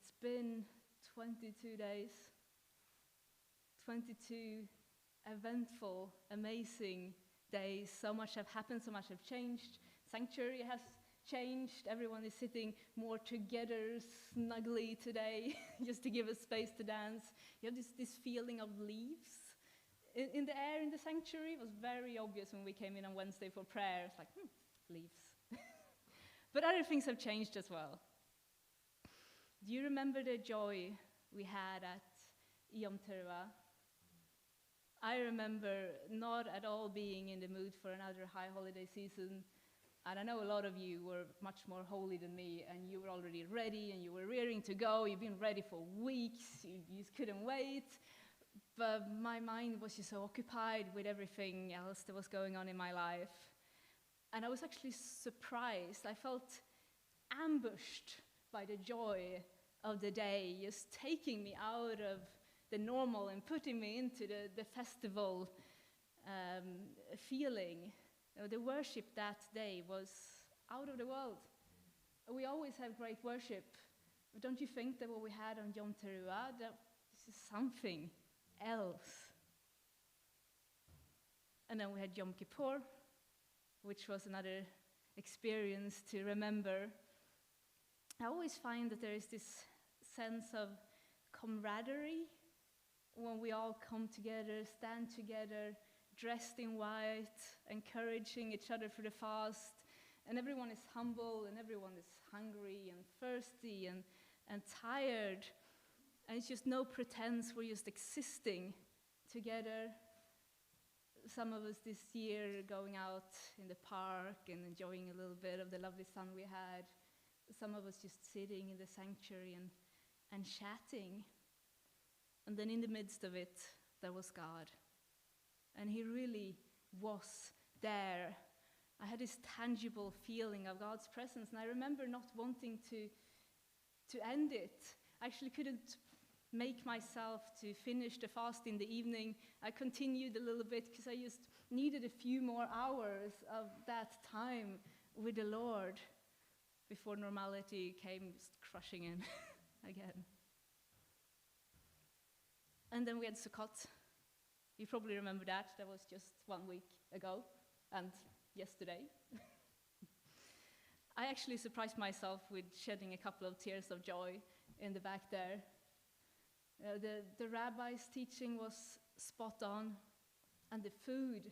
It's been 22 days, 22 eventful, amazing days. So much have happened, so much have changed. Sanctuary has changed. Everyone is sitting more together, snugly today, just to give us space to dance. You have this feeling of leaves in the air in the sanctuary. It was very obvious when we came in on Wednesday for prayer. It's like, leaves. But other things have changed as well. Do you remember the joy we had at Yom Teruah? I remember not at all being in the mood for another high holiday season. And I know a lot of you were much more holy than me, and you were already ready, and you were rearing to go. You've been ready for weeks. You just couldn't wait. But my mind was just so occupied with everything else that was going on in my life. And I was actually surprised. I felt ambushed by the joy of the day, just taking me out of the normal and putting me into the festival feeling. The worship that day was out of the world. We always have great worship, but don't you think that what we had on Yom Teruah, that this is something else? And then we had Yom Kippur, which was another experience to remember. I always find that there is this sense of camaraderie when we all come together, stand together, dressed in white, encouraging each other for the fast, and everyone is humble, and everyone is hungry and thirsty and tired, and it's just no pretense, we're just existing together. Some of us this year going out in the park and enjoying a little bit of the lovely sun we had. Some of us just sitting in the sanctuary and chatting. And then in the midst of it, there was God. And he really was there. I had this tangible feeling of God's presence, and I remember not wanting to end it. I actually couldn't make myself to finish the fast in the evening. I continued a little bit because I just needed a few more hours of that time with the Lord before normality came crushing in again. And then we had Sukkot. You probably remember that. That was just 1 week ago, and yesterday. I actually surprised myself with shedding a couple of tears of joy in the back there. The rabbi's teaching was spot on, and the food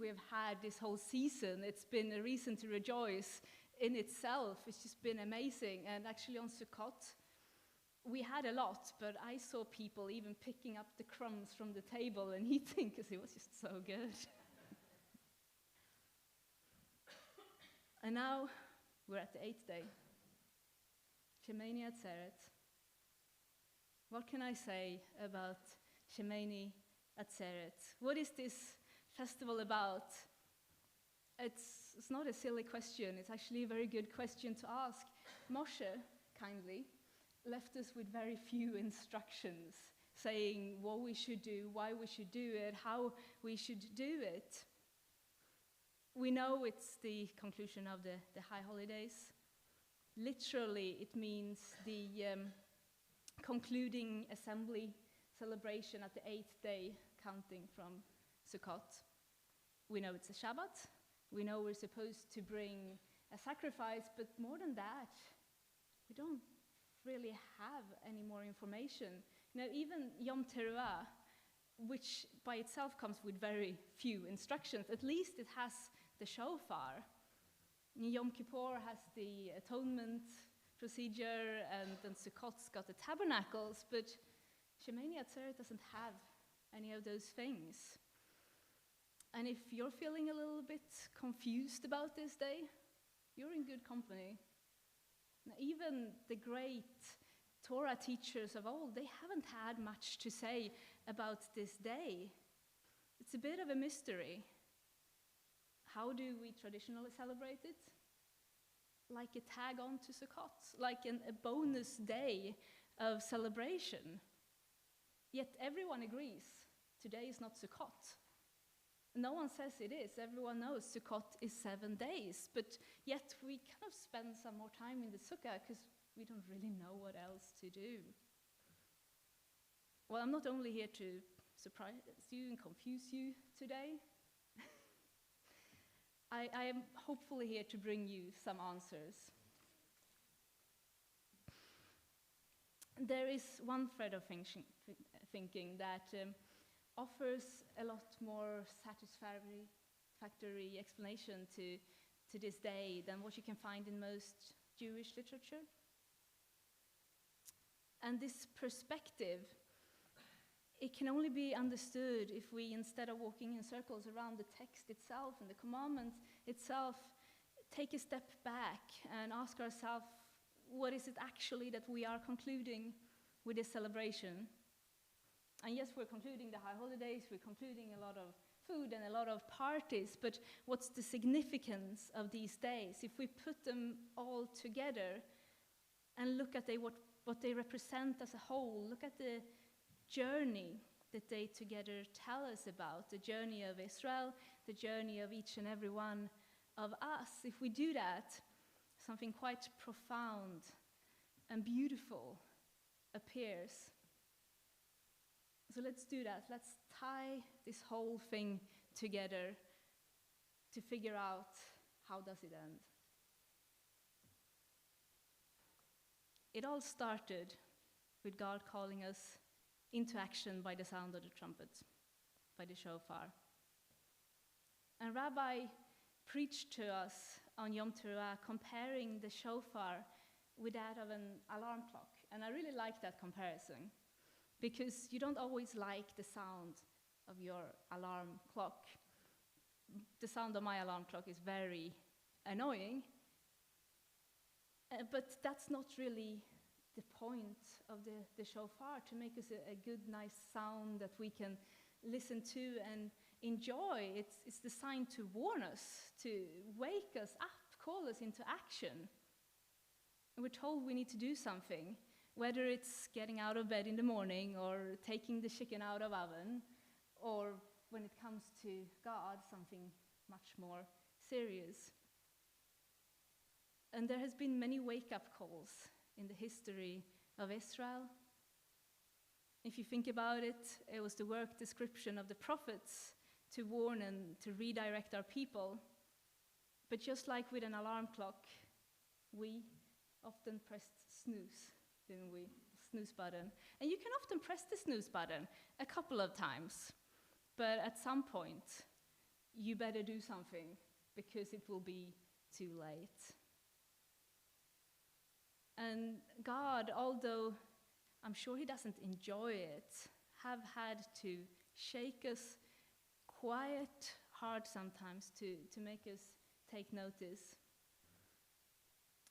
we have had this whole season, it's been a reason to rejoice in itself. It's just been amazing. And actually on Sukkot, we had a lot, but I saw people even picking up the crumbs from the table and eating because it was just so good. And now we're at the 8th day, Shemini Atzeret. What can I say about Shemini Atzeret? What is this festival about? It's not a silly question. It's actually a very good question to ask. Moshe, kindly, left us with very few instructions, saying what we should do, why we should do it, how we should do it. We know it's the conclusion of the high holidays. Literally, it means the concluding assembly celebration at the 8th day, counting from Sukkot. We know it's a Shabbat. We know we're supposed to bring a sacrifice, but more than that, we don't really have any more information. Now, even Yom Teruah, which by itself comes with very few instructions, at least it has the shofar. Yom Kippur has the atonement procedure, and then Sukkot's got the tabernacles, but Shemini Atzeret doesn't have any of those things. And if you're feeling a little bit confused about this day, you're in good company. Now, even the great Torah teachers of old, they haven't had much to say about this day. It's a bit of a mystery. How do we traditionally celebrate it? Like a tag on to Sukkot, like a bonus day of celebration. Yet everyone agrees, today is not Sukkot. No one says it is. Everyone knows Sukkot is 7 days, but yet we kind of spend some more time in the sukkah because We don't really know what else to do. Well, I'm not only here to surprise you and confuse you today. I am hopefully here to bring you some answers. There is one thread of thinking that offers a lot more satisfactory explanation to this day than what you can find in most Jewish literature. And this perspective, it can only be understood if we, instead of walking in circles around the text itself and the commandment itself, take a step back and ask ourselves, what is it actually that we are concluding with this celebration? And yes, we're concluding the high holidays, we're concluding a lot of food and a lot of parties, but what's the significance of these days? If we put them all together and look at what they represent as a whole, look at the journey that they together tell us about, the journey of Israel, the journey of each and every one of us. If we do that, something quite profound and beautiful appears. So let's do that. Let's tie this whole thing together to figure out, how does it end? It all started with God calling us into action by the sound of the trumpet, by the shofar. And Rabbi preached to us on Yom Teruah, comparing the shofar with that of an alarm clock. And I really like that comparison, because you don't always like the sound of your alarm clock. The sound of my alarm clock is very annoying, but that's not really the point of the shofar, to make us a good, nice sound that we can listen to and enjoy. It's designed to warn us, to wake us up, call us into action. And we're told we need to do something, whether it's getting out of bed in the morning or taking the chicken out of oven, or when it comes to God, something much more serious. And there has been many wake-up calls in the history of Israel. If you think about it, it was the work description of the prophets to warn and to redirect our people. But just like with an alarm clock, we often pressed snooze, didn't we? Snooze button. And you can often press the snooze button a couple of times. But at some point, you better do something, because it will be too late. And God, although I'm sure he doesn't enjoy it, have had to shake us quite hard sometimes to make us take notice.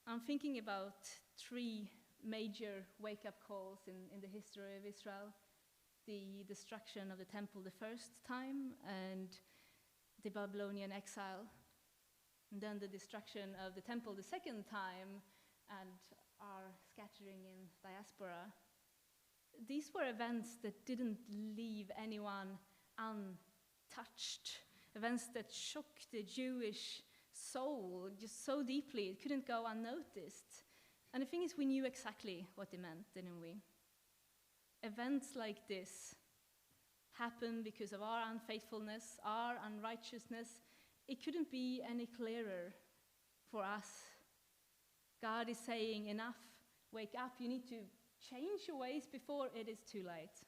I'm thinking about 3 major wake-up calls in the history of Israel. The destruction of the temple the first time, and the Babylonian exile. And then the destruction of the temple the second time, and our scattering in diaspora. These were events that didn't leave anyone untouched, events that shook the Jewish soul just so deeply it couldn't go unnoticed. And the thing is, we knew exactly what they meant, didn't we? Events like this happen because of our unfaithfulness, our unrighteousness. It couldn't be any clearer for us. God is saying, enough, wake up, you need to change your ways before it is too late.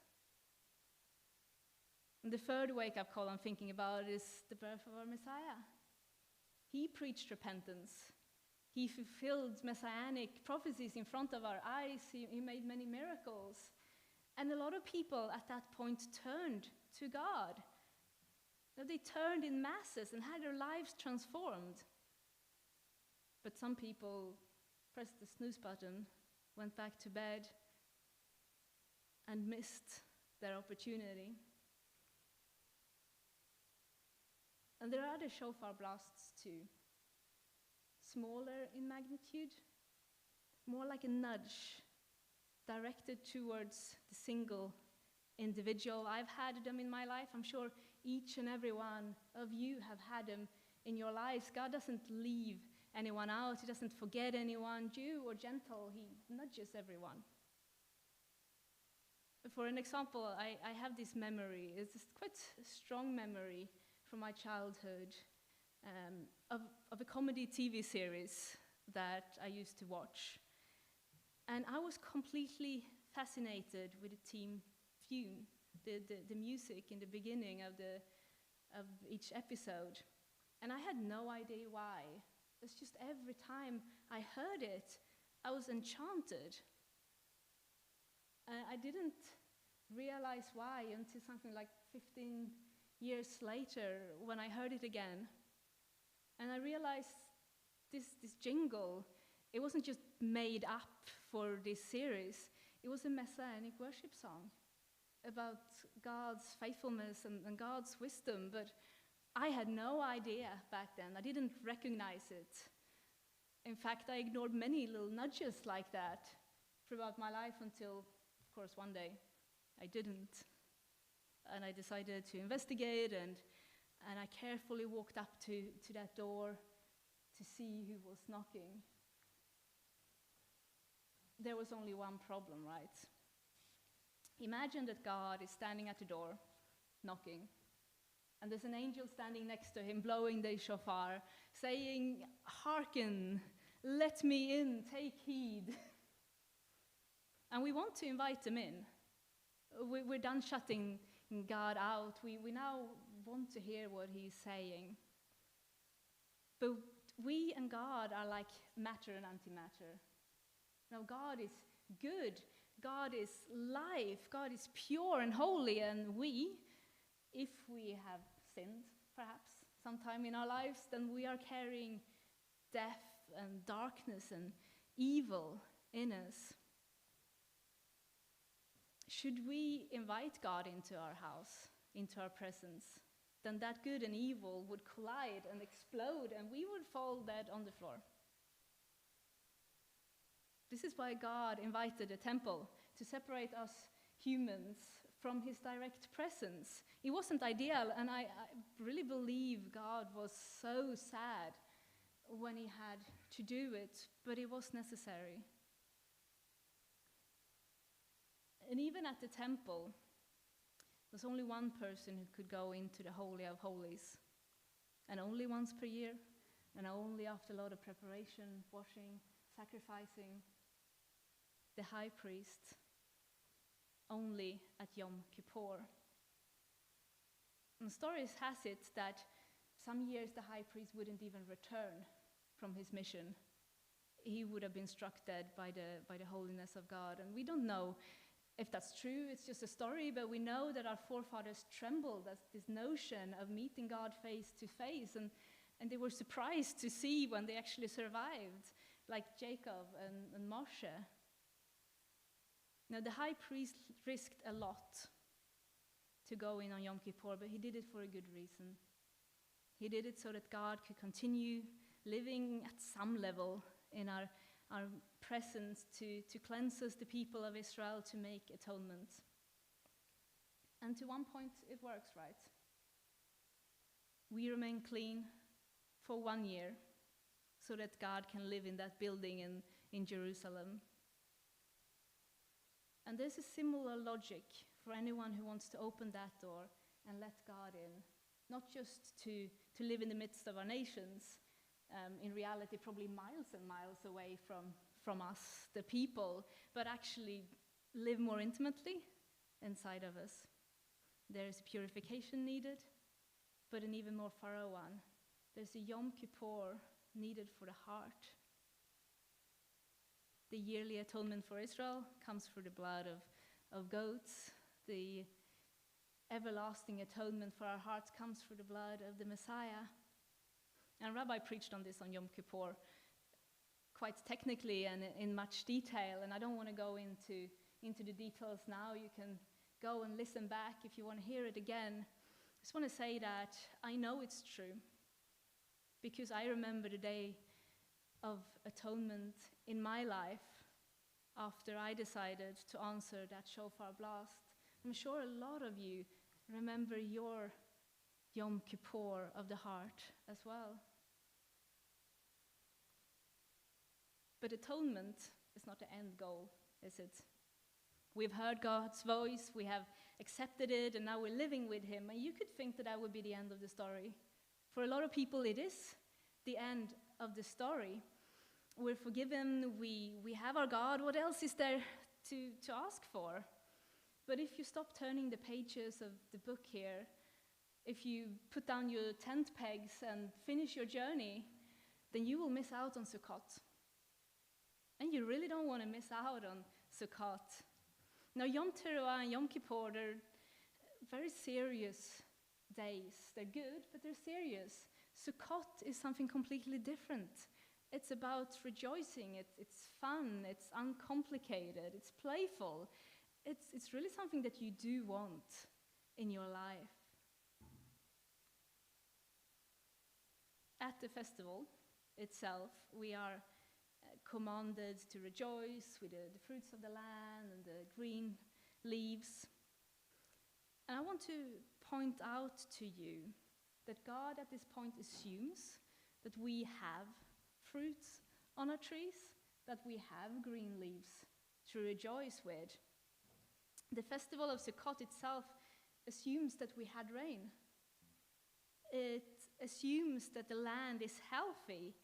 And the third wake-up call I'm thinking about is the birth of our Messiah. He preached repentance. He fulfilled Messianic prophecies in front of our eyes. He made many miracles. And a lot of people at that point turned to God. They turned in masses and had their lives transformed. But some people pressed the snooze button, went back to bed, and missed their opportunity. And there are other shofar blasts too. Smaller in magnitude, more like a nudge, directed towards the single individual. I've had them in my life. I'm sure each and every one of you have had them in your lives. God doesn't leave anyone out. He doesn't forget anyone, Jew or Gentile. He nudges everyone. For an example, I have this memory. It's quite a strong memory from my childhood of a comedy TV series that I used to watch. And I was completely fascinated with the theme, the music in the beginning of each episode. And I had no idea why. It's just every time I heard it, I was enchanted. I didn't realize why until something like 15 years later when I heard it again. And I realized this jingle, it wasn't just made up for this series. It was a Messianic worship song about God's faithfulness and God's wisdom. But I had no idea back then. I didn't recognize it. In fact, I ignored many little nudges like that throughout my life until, of course, one day I didn't. And I decided to investigate, and I carefully walked up to that door to see who was knocking. There was only one problem, right? Imagine that God is standing at the door, knocking, and there's an angel standing next to him, blowing the shofar, saying, "Hearken, let me in, take heed." And we want to invite him in. We're done shutting God out. We now want to hear what he's saying. But we and God are like matter and antimatter. Now, God is good. God is life. God is pure and holy. And we, if we have sinned, perhaps, sometime in our lives, then we are carrying death and darkness and evil in us. Should we invite God into our house, into our presence, then that good and evil would collide and explode, and we would fall dead on the floor. This is why God invited a temple, to separate us humans from his direct presence. It wasn't ideal, and I really believe God was so sad when he had to do it, but it was necessary. And even at the temple, there's only one person who could go into the Holy of Holies, and only once per year, and only after a lot of preparation, washing, sacrificing. The high priest, only at Yom Kippur. And stories has it that some years the high priest wouldn't even return from his mission. He would have been struck dead by the holiness of God. And we don't know if that's true, it's just a story, but we know that our forefathers trembled at this notion of meeting God face to face, and they were surprised to see when they actually survived, like Jacob and Moshe. Now, the high priest risked a lot to go in on Yom Kippur, but he did it for a good reason. He did it so that God could continue living at some level in our presence to cleanse us, the people of Israel, to make atonement. And to one point, it works, right? We remain clean for 1 year so that God can live in that building in Jerusalem. And there's a similar logic for anyone who wants to open that door and let God in, not just to live in the midst of our nations, in reality probably miles and miles away from us, the people, but actually live more intimately inside of us. There is purification needed, but an even more thorough one. There's a Yom Kippur needed for the heart. The yearly atonement for Israel comes through the blood of goats. The everlasting atonement for our hearts comes through the blood of the Messiah. And Rabbi preached on this on Yom Kippur quite technically and in much detail, and I don't want to go into the details now. You can go and listen back if you want to hear it again. I just want to say that I know it's true, because I remember the day of atonement in my life after I decided to answer that shofar blast. I'm sure a lot of you remember your Yom Kippur of the heart as well. But atonement is not the end goal, is it? We've heard God's voice, we have accepted it, and now we're living with him. And you could think that would be the end of the story. For a lot of people, it is the end of the story. We're forgiven, we have our God. What else is there to ask for? But if you stop turning the pages of the book here, if you put down your tent pegs and finish your journey, then you will miss out on Sukkot. And you really don't want to miss out on Sukkot. Now, Yom Teruah and Yom Kippur, they're very serious days. They're good, but they're serious. Sukkot is something completely different. It's about rejoicing. It's fun. It's uncomplicated. It's playful. It's really something that you do want in your life. At the festival itself, we are commanded to rejoice with the fruits of the land and the green leaves. And I want to point out to you that God at this point assumes that we have fruits on our trees, that we have green leaves to rejoice with. The festival of Sukkot itself assumes that we had rain. It assumes that the land is healthy.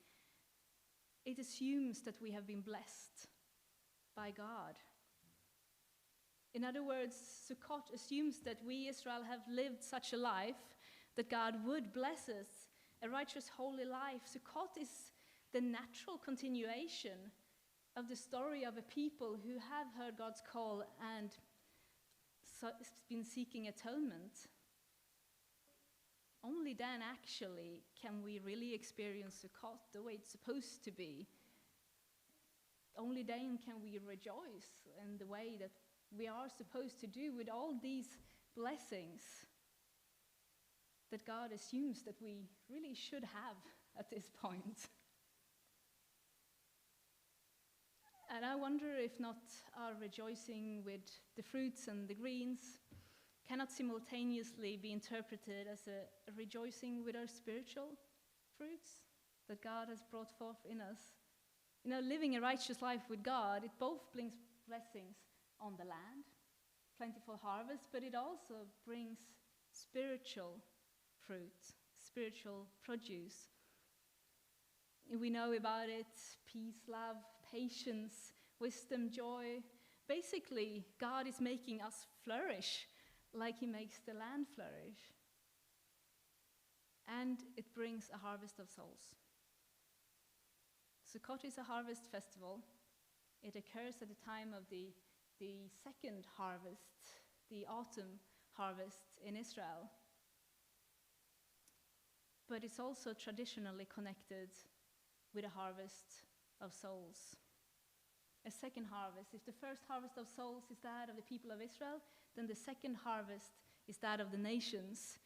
It assumes that we have been blessed by God. In other words, Sukkot assumes that we, Israel, have lived such a life that God would bless us, a righteous, holy life. Sukkot is the natural continuation of the story of a people who have heard God's call and been seeking atonement. Only then, actually, can we really experience Sukkot the way it's supposed to be. Only then can we rejoice in the way that we are supposed to do with all these blessings that God assumes that we really should have at this point. And I wonder if not our rejoicing with the fruits and the greens cannot simultaneously be interpreted as a rejoicing with our spiritual fruits that God has brought forth in us. You know, living a righteous life with God, it both brings blessings on the land, plentiful harvest, but it also brings spiritual fruit, spiritual produce. We know about it: peace, love, patience, wisdom, joy. Basically, God is making us flourish like he makes the land flourish. And it brings a harvest of souls. Sukkot is a harvest festival. It occurs at the time of the second harvest, the autumn harvest in Israel. But it's also traditionally connected with a harvest of souls. A second harvest. If the first harvest of souls is that of the people of Israel, then the second harvest is that of the nations.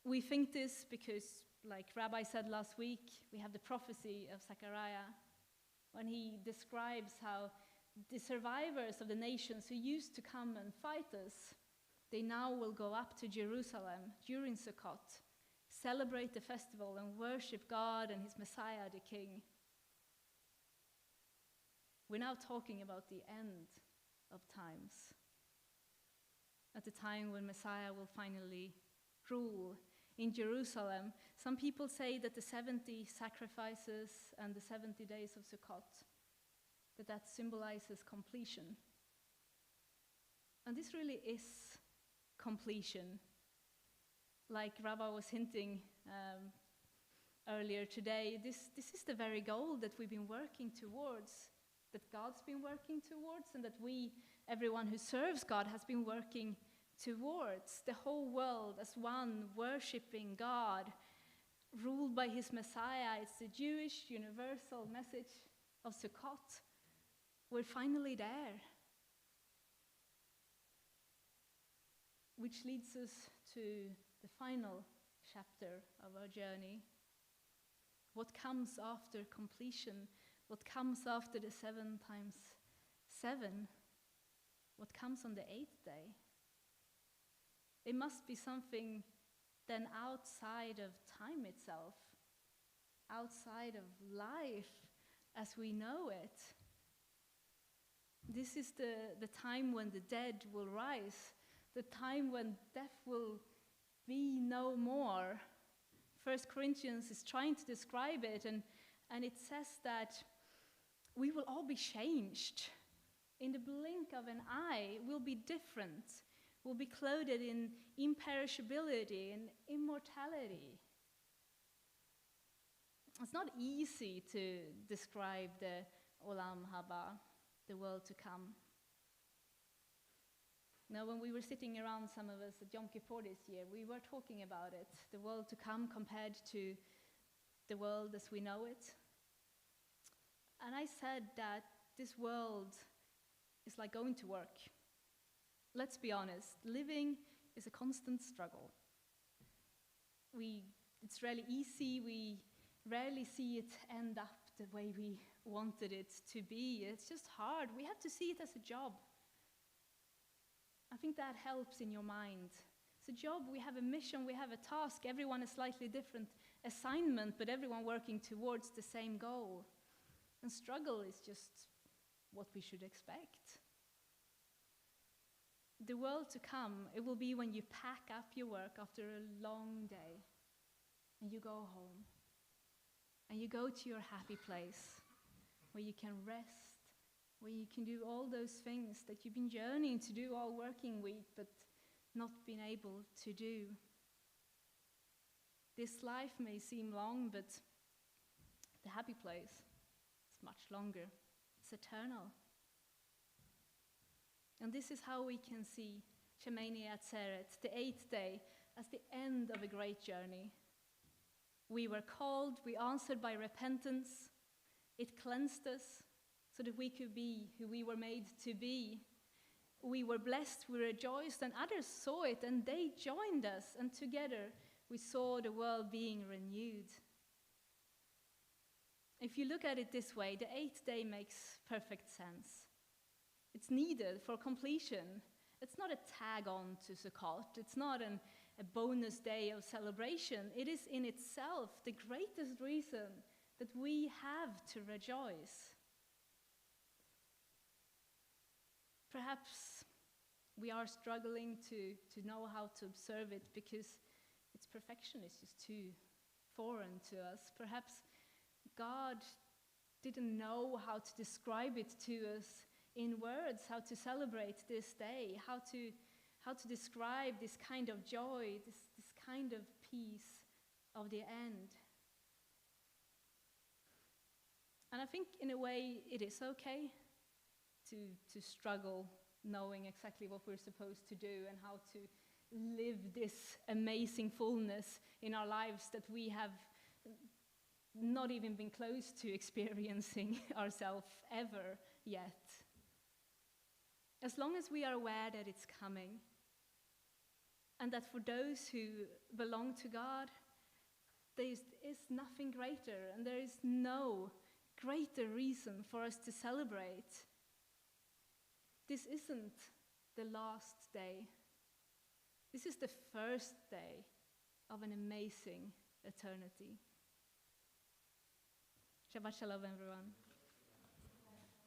We think this because, like Rabbi said last week, we have the prophecy of Zechariah when he describes how the survivors of the nations who used to come and fight us, they now will go up to Jerusalem during Sukkot, celebrate the festival and worship God and his Messiah, the King. We're now talking about the end of times, at the time when Messiah will finally rule in Jerusalem. Some people say that the 70 sacrifices and the 70 days of Sukkot, that symbolizes completion. And this really is completion. Like Rabbi was hinting earlier today, this is the very goal that we've been working towards, that God's been working towards, and that we, everyone who serves God, has been working towards. The whole world as one, worshiping God, ruled by his Messiah. It's the Jewish universal message of Sukkot. We're finally there. Which leads us to the final chapter of our journey. What comes after completion? What comes after the 7 times 7? What comes on the 8th day? It must be something then outside of time itself, outside of life, as we know it. This is the time when the dead will rise, the time when death will be no more. 1 Corinthians is trying to describe it, and it says that we will all be changed. In the blink of an eye, we'll be different. We'll be clothed in imperishability and immortality. It's not easy to describe the Olam Haba, the world to come. Now, when we were sitting around, some of us at Yom Kippur this year, we were talking about it, the world to come compared to the world as we know it. And I said that this world is like going to work. Let's be honest, living is a constant struggle. It's really easy, we rarely see it end up the way we wanted it to be. It's just hard. We have to see it as a job. I think that helps in your mind. It's a job, we have a mission, we have a task. Everyone a slightly different assignment, but everyone working towards the same goal. And struggle is just what we should expect. The world to come, it will be when you pack up your work after a long day and you go home and you go to your happy place where you can rest, where you can do all those things that you've been yearning to do all working week but not been able to do. This life may seem long, but the happy place is much longer. It's eternal. And this is how we can see Shemini Atzeret, the 8th day, as the end of a great journey. We were called, we answered by repentance. It cleansed us so that we could be who we were made to be. We were blessed, we rejoiced, and others saw it, and they joined us, and together we saw the world being renewed. If you look at it this way, the 8th day makes perfect sense. It's needed for completion. It's not a tag-on to Sukkot. It's not a bonus day of celebration. It is in itself the greatest reason that we have to rejoice. Perhaps we are struggling to know how to observe it because its perfection is just too foreign to us. Perhaps God didn't know how to describe it to us in words, how to celebrate this day, how to describe this kind of joy, this kind of peace of the end. And I think in a way it is okay to struggle knowing exactly what we're supposed to do and how to live this amazing fullness in our lives that we have not even been close to experiencing ourselves ever yet. As long as we are aware that it's coming, and that for those who belong to God, there is nothing greater, and there is no greater reason for us to celebrate. This isn't the last day. This is the first day of an amazing eternity. Shabbat Shalom, everyone.